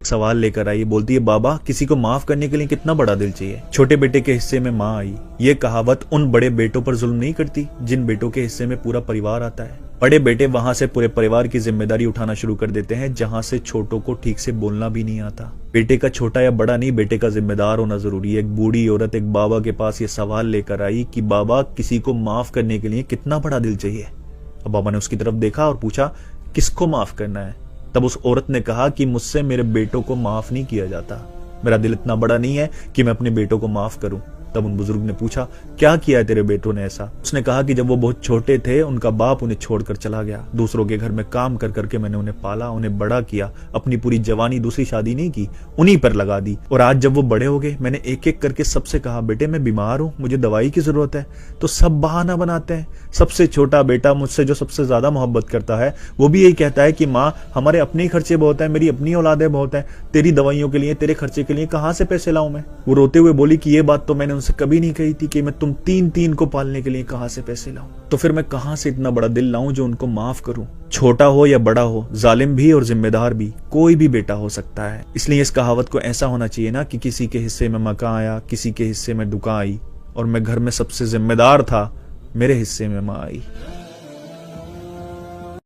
सवाल लेकर आई। बोलती है, बाबा किसी को माफ करने के लिए कितना बड़ा दिल चाहिए। छोटे बेटे के हिस्से में माँ आई। ये कहावत उन बड़े बेटों पर जुल्म नहीं करती जिन बेटों के हिस्से में पूरा परिवार आता है। बड़े बेटे वहां से पूरे परिवार की जिम्मेदारी उठाना शुरू कर देते हैं जहां से छोटों को ठीक से बोलना भी नहीं आता। बेटे का छोटा या बड़ा नहीं, बेटे का जिम्मेदार होना जरूरी है। एक बूढ़ी औरत एक बाबा के पास ये सवाल लेकर आई कि बाबा किसी को माफ करने के लिए कितना बड़ा दिल चाहिए। अब बाबा ने उसकी तरफ देखा और पूछा, किसको माफ करना है? तब उस औरत ने कहा कि मुझसे मेरे बेटों को माफ नहीं किया जाता। मेरा दिल इतना बड़ा नहीं है कि मैं अपने बेटों को माफ करूं। तब उन बुजुर्ग ने पूछा, क्या किया है तेरे बेटों ने ऐसा? उसने कहा कि जब वो बहुत छोटे थे उनका बाप उन्हें छोड़कर चला गया। दूसरों के घर में काम कर करके मैंने उन्हें पाला, उन्हें बड़ा किया। अपनी पूरी जवानी दूसरी शादी नहीं की, उन्हीं पर लगा दी। और आज जब वो बड़े हो गए मैंने एक एक करके सबसे कहा, बेटे मैं बीमार हूं, मुझे दवाई की जरूरत है। तो सब बहाना बनाते हैं। सबसे छोटा बेटा मुझसे जो सबसे ज्यादा मोहब्बत करता है वो भी यही कहता है कि माँ हमारे अपने खर्चे बहुत है, मेरी अपनी औलादें बहुत है, तेरी दवाइयों के लिए तेरे खर्चे के लिए कहां से पैसे लाऊं मैं? वो रोते हुए बोली कि ये बात तो मैंने उनसे कभी नहीं कही थी कि मैं तुम तीन को पालने के लिए कहां से पैसे लाऊं। तो फिर मैं कहां से इतना बड़ा दिल लाऊं जो उनको माफ करूं? छोटा हो या बड़ा हो, जालिम भी और जिम्मेदार भी, कोई भी बेटा हो सकता है। इसलिए इस कहावत को ऐसा होना चाहिए ना कि किसी के हिस्से में मकान आया, किसी के हिस्से में दुकान आई, और मैं घर में सबसे जिम्मेदार था, मेरे हिस्से में माँ आई।